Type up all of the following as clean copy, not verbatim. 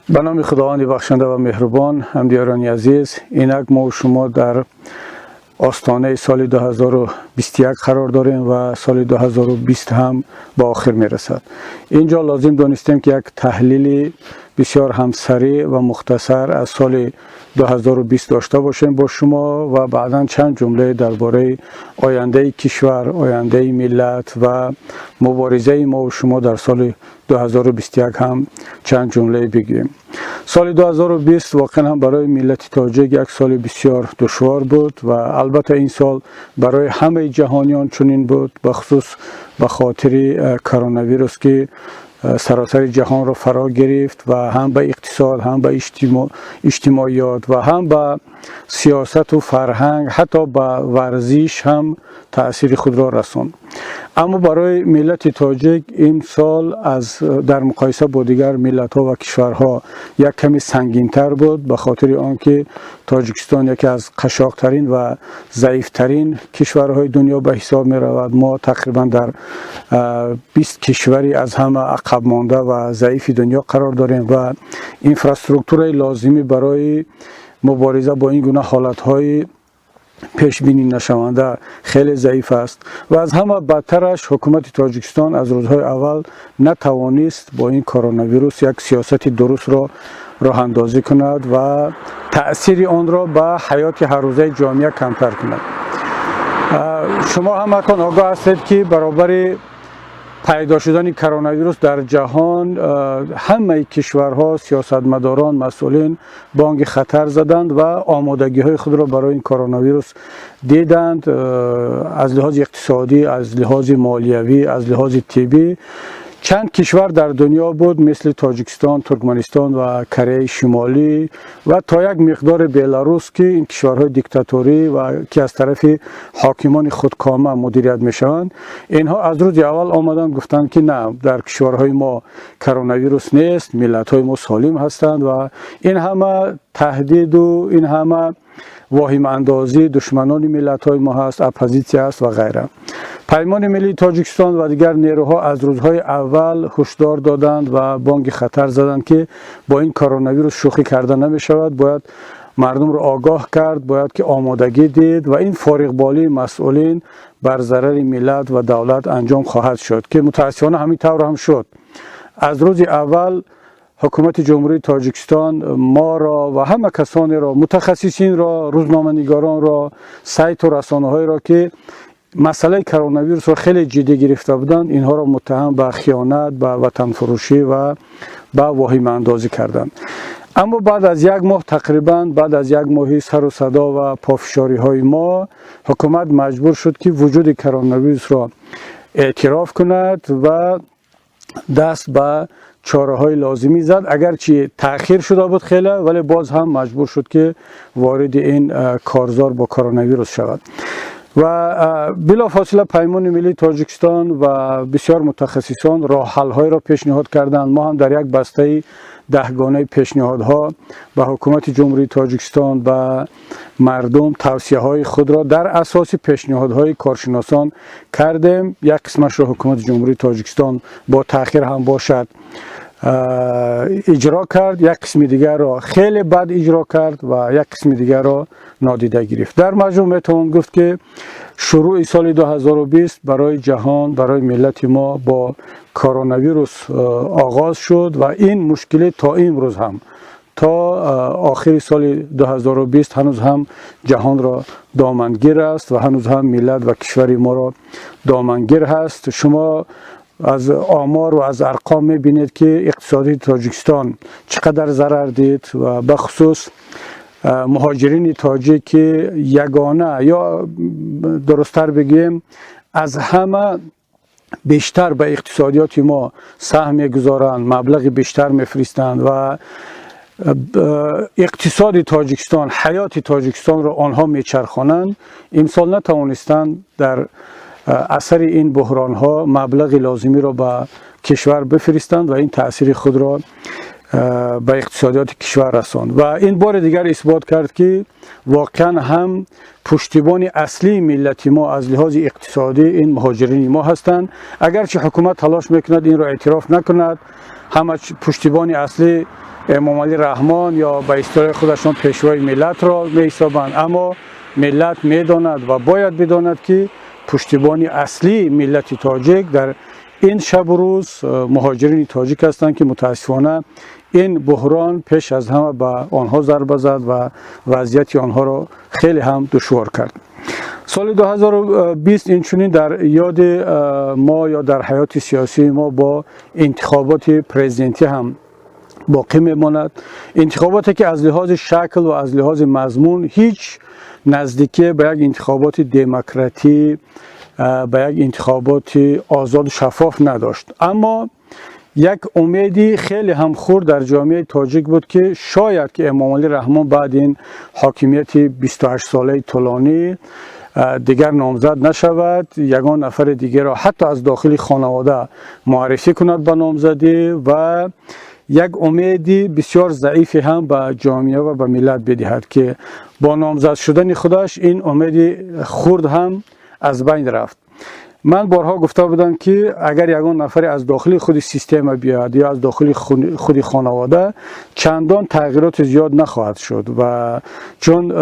به نام خداوند بخشنده و مهربان، همدیاران عزیز، اینک ما و شما در آستانه سال 2021 قرار داریم و سال 2020 هم به آخر میرسد. اینجا لازم دانستیم که یک تحلیل بسیار هم سریع و مختصر از سال 2020 داشته باشیم با شما و بعدا چند جمله درباره آینده کشور، آینده ملت و مبارزه ما و شما در سال 2021 هم چند جمله بگیم. سال 2020 واقعا هم برای ملت تاجیک یک سال بسیار دشوار بود و البته این سال برای همه جهانیان چنین بود، بخصوص به خاطر کرونا ویروس که سراسر جهان را فرا گرفت و هم به اقتصاد، هم به اجتماعیات و هم به سیاست و فرهنگ، حتی به ورزش هم تأثیر خود را رساند. اما برای ملت تاجیک این سال در مقایسه با دیگر ملت ها و کشورها یک کمی سنگین تر بود، به خاطر آنکه تاجیکستان یکی از قشاقترین و ضعیفترین کشورهای دنیا به حساب می رود. ما تقریبا در 20 کشوری از همه عقب مانده و ضعیف دنیا قرار داریم و اینفراستراکچور لازمی برای مبارزه با این گونه حالتهای پیش بینی نشونده خیلی ضعیف است و از همه بدترش حکومت تاجیکستان از روزهای اول نتوانست با این کرونا ویروس یک سیاست درست را راه اندازی کند و تأثیر آن را به حیات هر روزه جامعه کمتر کند. شما همتون آگاه هستید که برابر پیدا شدن کرونا ویروس در جهان همه کشورها، سیاستمداران، مسئولین بانگ خطر زدند و آمادگی های خود را برای این کرونا ویروس دیدند، از لحاظ اقتصادی، از لحاظ مالیوی، از لحاظ طبی. چند کشور در دنیا بود مثل تاجیکستان، ترکمنستان و کره شمالی و تا یک مقدار بلاروس که این کشورهای دیکتاتوری و که از طرف حاکمان خودکامه مدیریت میشوند، اینها از روز اول آمدن گفتند که نه، در کشورهای ما کرونا ویروس نیست، ملت‌های ما سالم هستند و این همه تهدید و این همه واهمه اندازی دشمنان ملت‌های ما هست، اپوزیسیون است و غیره. پیمان ملی تاجیکستان و دیگر نیروها از روزهای اول هشدار دادند و بانگ خطر زدند که با این کرونا ویروس شوخی کرده نمی شود، باید مردم را آگاه کرد، باید که آمادگی دید و این فارغبالی مسئولین بر ضرر ملت و دولت انجام خواهد شد که متاسفانه همین طور هم شد. از روز اول حکومت جمهوری تاجیکستان ما را و همه کسانی را، متخصصین را، روزنامه‌نگاران را، سایت و رسانه‌های را که مسئله کرونا ویروس را خیلی جدی گرفته بودند، اینها را متهم به خیانت، به وطن فروشی و به واهمه اندازی کردند. اما بعد از یک ماه، تقریبا بعد از یک ماهی سر و صدا و پافشاری های ما، حکومت مجبور شد که وجود کرونا ویروس را اعتراف کند و دست به چاره های لازمی زد. اگرچه تأخیر شده بود خیلی، ولی باز هم مجبور شد که وارد این کارزار با کرونا ویروس شود و بلافاصله پیمان ملی تاجیکستان و بسیار متخصصان راه حل های را پیشنهاد کردند. ما هم در یک بسته 10 گانه پیشنهادها به حکومت جمهوری تاجیکستان و مردم توصیه های خود را در اساس پیشنهادهای کارشناسان کردیم. یک قسمش را حکومت جمهوری تاجیکستان با تأخیر هم باشد اجرا کرد، یک قسم دیگر را خیلی بد اجرا کرد و یک قسم دیگر را نادیده گرفت. در مجموع میتوان گفت که شروع سال 2020 برای جهان، برای ملت ما با کرونا ویروس آغاز شد و این مشکل تا امروز هم، تا آخر سال 2020 هنوز هم جهان را دامنگیر است و هنوز هم ملت و کشور ما را دامنگیر هست. شما از آمار و از ارقام میبینید که اقتصادی تاجیکستان چقدر ضرر دید و بخصوص مهاجرین تاجیک که یگانه یا درست‌تر بگیم از همه بیشتر به اقتصادیات ما سهم میگذارند، مبلغ بیشتر میفرستند و اقتصاد تاجیکستان، حیات تاجیکستان را آنها میچرخانند. امسال نتوانستند در اثر این بحران ها مبلغ لازمی را به کشور بفرستند و این تأثیر خود را به اقتصادیات کشور رساند و این بار دیگر اثبات کرد که واقعا هم پشتیبان اصلی ملت ما از لحاظ اقتصادی این مهاجرین ما هستند. اگرچه حکومت تلاش میکند این را اعتراف نکند، همه پشتیبان اصلی امام علی رحمان یا به اصطلاح خودشان پیشوای ملت را می‌حسابند، اما ملت می‌داند و باید بداند که پشتیبانی اصلی ملت تاجیک در این شب و روز مهاجرین تاجیک هستند که متاسفانه این بحران پیش از همه به آنها ضربه زد و وضعیت آنها را خیلی هم دشوار کرد. سال 2020 اینچنین در یاد ما یا در حیات سیاسی ما با انتخابات پرزیدنتی هم باقی میماند. انتخاباتی که از لحاظ شکل و از لحاظ مضمون هیچ نزدیکی به یک انتخابات دموکراتی، به یک انتخابات آزاد و شفاف نداشت، اما یک امیدی خیلی هم خرد در جامعه تاجیک بود که شاید که امام علی رحمان بعد این حاکمیت 28 ساله طولانی دیگر نامزد نشود، یگان نفر دیگر را حتی از داخل خانواده معرفی کند به نامزدی و یک امیدی بسیار ضعیفی هم به جامعه و به ملت بدهد که با نامزد شدن خودش این امید خرد هم از بین رفت. من بارها گفته بودم که اگر یگان نفر از داخل خود سیستم بیاد یا از داخل خود خانواده چندان تغییرات زیاد نخواهد شد و چون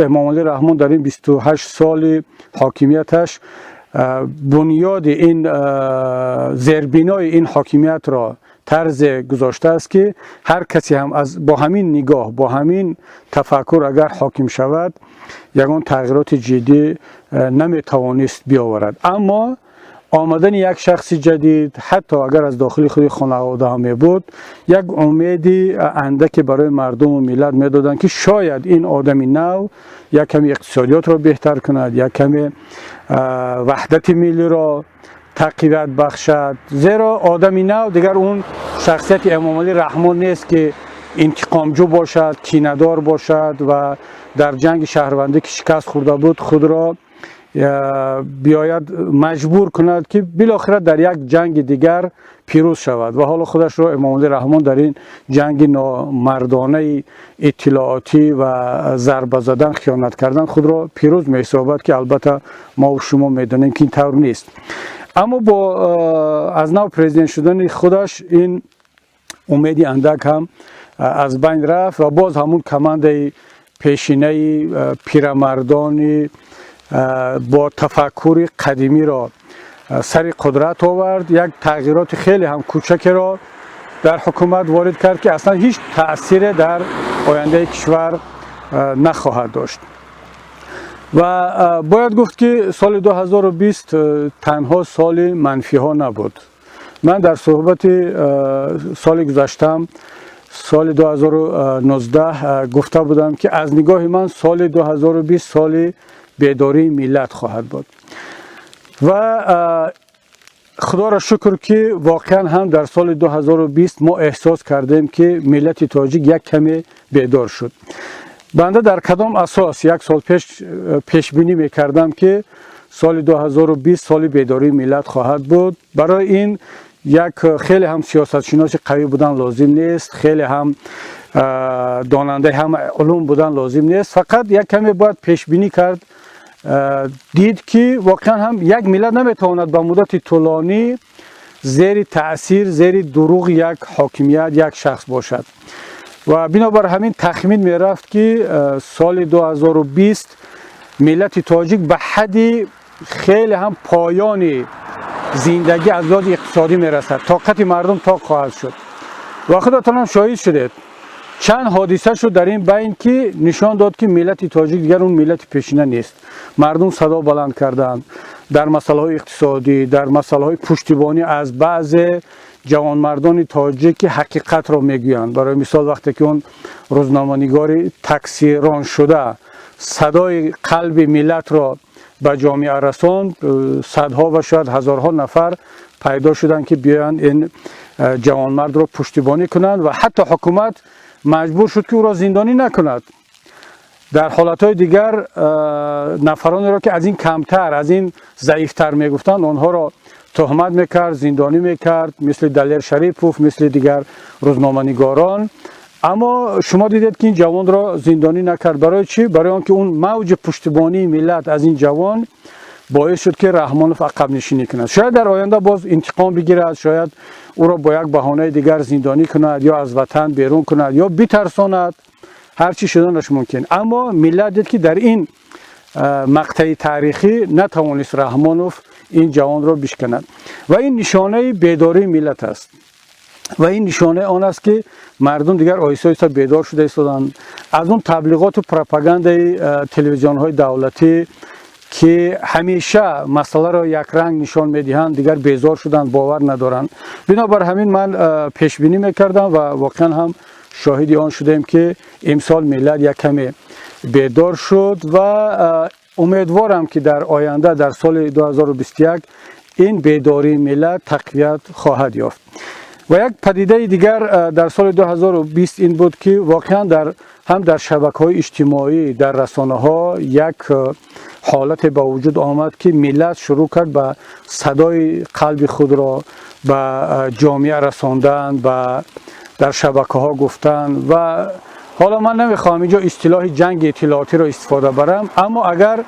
امام علی رحمان در این 28 سال حاکمیتش بنیاد این زیربنای این حاکمیت را طرز گذاشته است که هر کسی هم با همین نگاه با همین تفکر اگر حاکم شود یگان تغییرات جدی نمیتوانست بیاورد. اما آمدن یک شخص جدید حتی اگر از داخل خود خانواده هم بود یک امیدی اندکی برای مردم و ملت میدادن که شاید این آدمی نو یک کمی اقتصادیات را بهتر کند، یک کمی وحدت ملی را تقویت بخشد، زیرا آدمی نو دیگر اون شخصیت امام علی رحمان نیست که انتقامجو باشد، کینه‌دار باشد و در جنگ شهروندی که شکست خورده بود خود را بیاید مجبور کند که بالاخره در یک جنگ دیگر پیروز شود و حالا خودش را امام علی رحمان در این جنگ نامردانه اطلاعاتی و ضربه زدن خیانت کردن خود را پیروز می‌حسابد که البته ما و شما می‌دانیم که این طور نیست. اما با از نو پرزیدنت شدن خودش این امیدی اندک هم از بین رفت و باز همون کمند پیشینه پیرمردانی با تفکر قدیمی را سر قدرت آورد، یک تغییرات خیلی هم کوچک را در حکومت وارد کرد که اصلا هیچ تأثیر در آینده کشور نخواهد داشت. و باید گفت که سال 2020 تنها سال منفی ها نبود. من در صحبت سال گذشتم سال 2019 گفته بودم که از نگاه من سال 2020 سال بیداری ملت خواهد بود و خدا را شکر که واقعا هم در سال 2020 ما احساس کردیم که ملت تاجیک یک کمی بیدار شد. بنده در کدام اساس یک سال پیش بینی میکردم که سال 2020 سال بیداری ملت خواهد بود. برای این یک خیلی هم سیاست شناس قوی بودن لازم نیست، خیلی هم داننده هم علوم بودن لازم نیست، فقط یک کمی باید پیش بینی کرد، دید که واقعا هم یک ملت نمیتواند به مدت طولانی زیر تأثیر زیر دروغ یک حاکمیت یک شخص باشد و بنابر همین تخمین می رفت که سال 2020 ملت تاجیک به حدی خیلی هم پایانی زندگی از لحاظ اقتصادی می رسد، طاقت مردم طاق خواهد شد و خودتان هم شاهد شدید چند حادثه شد در این بین که نشان داد که ملت تاجیک دیگر اون ملت پیشینه نیست. مردم صدا بلند کردند در مسائل اقتصادی، در مسائل پشتیبانی از بعض جوانمردان تاجیک که حقیقت را میگویند. برای مثال وقتی که اون روزنامه‌نگار تاکسی ران شده صدای قلب ملت را به جامعه رساند، صدها و شاید هزارها نفر پیدا شدند که بیان این جوانمرد را پشتیبانی کنند و حتی حکومت مجبور شد که او را زندانی نکند. در حالتهای دیگر نفرانی را که از این کمتر از این ضعیفتر میگفتند آنها را تهمت میکرد، زندانی میکرد، مثل دلیر شریفوف، مثل دیگر روزنامه‌نگاران. اما شما دیدید که این جوان را زندانی نکرد. برای چی؟ برای آنکه اون موج پشتیبانی ملت از این جوان باعث شد که رحمانوف عقب نشینی کند. شاید در آینده باز انتقام بگیرد، شاید او را با یک بهانه دیگر زندانی کند یا از وطن بیرون کند یا بترساند، هر چی شدنش ممکن. اما ملت دید که در این مقطع تاریخی نتوانست رحمانوف این جوان را بشکند و این نشانه بیداری ملت است و این نشانه آن است که مردم دیگر آهسته آهسته بیدار شده ایستادند. از اون تبلیغات و پروپاگاندای تلویزیون های دولتی که همیشه مسئله را یک رنگ نشان میدهند دیگر بیزار شدند، باور ندارند. بنابر همین من پیش بینی میکردم و واقعا هم شاهد آن شدیم که امسال ملت یک کمی بیدار شد و امیدوارم که در آینده در سال 2021 این بیداری ملت تقویت خواهد یافت. و یک پدیده دیگر در سال 2020 این بود که واقعا هم در شبکه‌های اجتماعی، در رسانه‌ها یک حالت به وجود آمد که ملت شروع کرد به صدای قلب خود را به جامعه رساندن و در شبکه‌ها گفتن. و حالا من نمیخوام اینجا اصطلاح جنگ اطلاعاتی را استفاده برم، اما اگر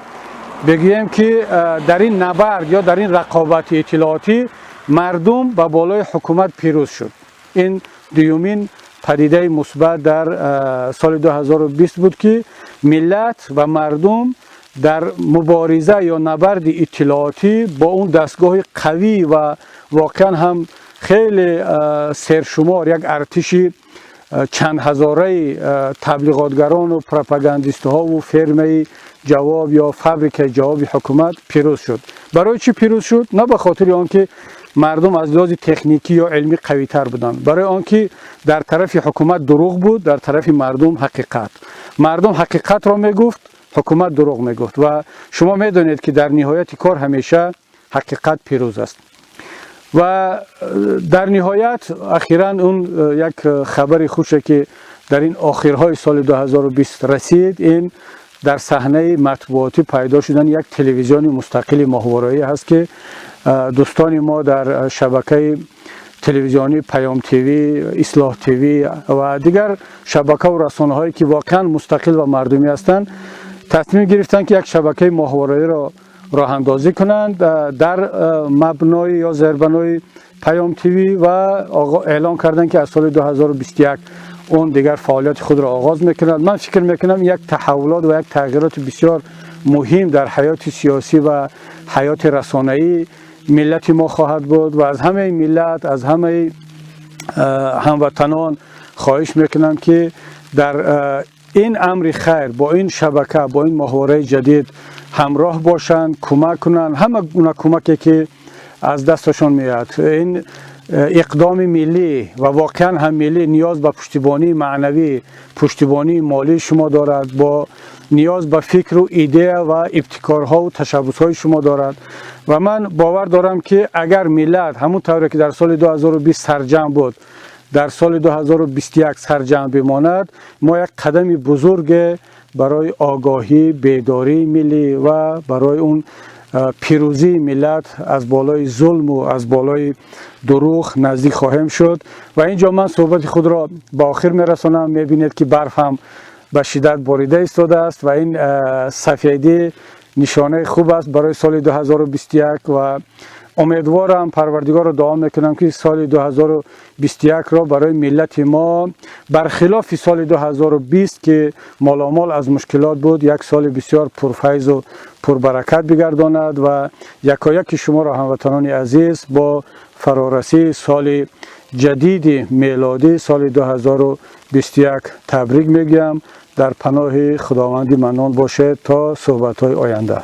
بگویم که در این نبرد یا در این رقابت اطلاعاتی مردم به بالای حکومت پیروز شد. این دومین پدیده مثبت در سال 2020 بود که ملت و مردم در مبارزه یا نبرد اطلاعاتی با اون دستگاه قوی و واقعا هم خیلی سرشمار یک ارتش چند هزاره تبلیغاتگران و پروپاگاندیست ها و فرمه جواب یا فابریکه جواب حکومت پیروز شد. برای چی پیروز شد؟ نه به خاطر آنکه مردم از لحاظ تکنیکی یا علمی قوی تر بودند، برای آنکه در طرف حکومت دروغ بود، در طرف مردم حقیقت. مردم حقیقت را میگفت، حکومت دروغ میگفت و شما میدونید که در نهایت کار همیشه حقیقت پیروز است. و در نهایت اخیراً اون یک خبر خوشه که در این آخرهای سال 2020 رسید، این در صحنه مطبوعاتی پیدا شدن یک تلویزیون مستقل ماهواره‌ای هست که دوستان ما در شبکه تلویزیونی پیام تیوی، اصلاح تیوی و دیگر شبکه و رسانه هایی که واقعا مستقل و مردمی هستند تصمیم گرفتن که یک شبکه ماهواره‌ای را راه اندازی کنند در مبنای یا زیربنای پیام تیوی و اعلان کردن که از سال 2021 اون دیگر فعالیت خود را آغاز میکنند. من فکر میکنم یک تحولات و یک تغییرات بسیار مهم در حیات سیاسی و حیات رسانه‌ای ملت ما خواهد بود و از همه ملت، از همه هموطنان خواهش میکنم که در این امر خیر با این شبکه، با این ماهواره جدید همراه باشند، کمک کنند، همه گونه کمکی که از دستشان میاد. این اقدام ملی و واقعا هم ملی نیاز به پشتیبانی معنوی، پشتیبانی مالی شما دارد، با نیاز به فکر و ایده و ابتکارها و تشبسهای شما دارد و من باور دارم که اگر ملت همون طوری که در سال 2020 سرجم بود در سال 2021 سرجم بماند، ما یک قدم بزرگ برای آگاهی، بیداری ملی و برای اون پیروزی ملت از بالای ظلم و از بالای دروغ نزدیک خواهیم شد. و اینجا من صحبت خود را به آخر میرسانم. میبینید که برف هم به شدت باریده ایستاده است و این سفیدی نشانه خوب است برای سال 2021 و امیدوارم پروردگار را دعا میکنم که سال 2021 را برای ملت ما برخلاف سال 2020 که مالامال از مشکلات بود، یک سال بسیار پرفیض و پربرکت بگرداند و یکایک شما را هموطنان عزیز با فرارسی سال جدید میلادی سال 2021 تبریک میگم. در پناه خداوند منان باشه تا صحبت‌های آینده.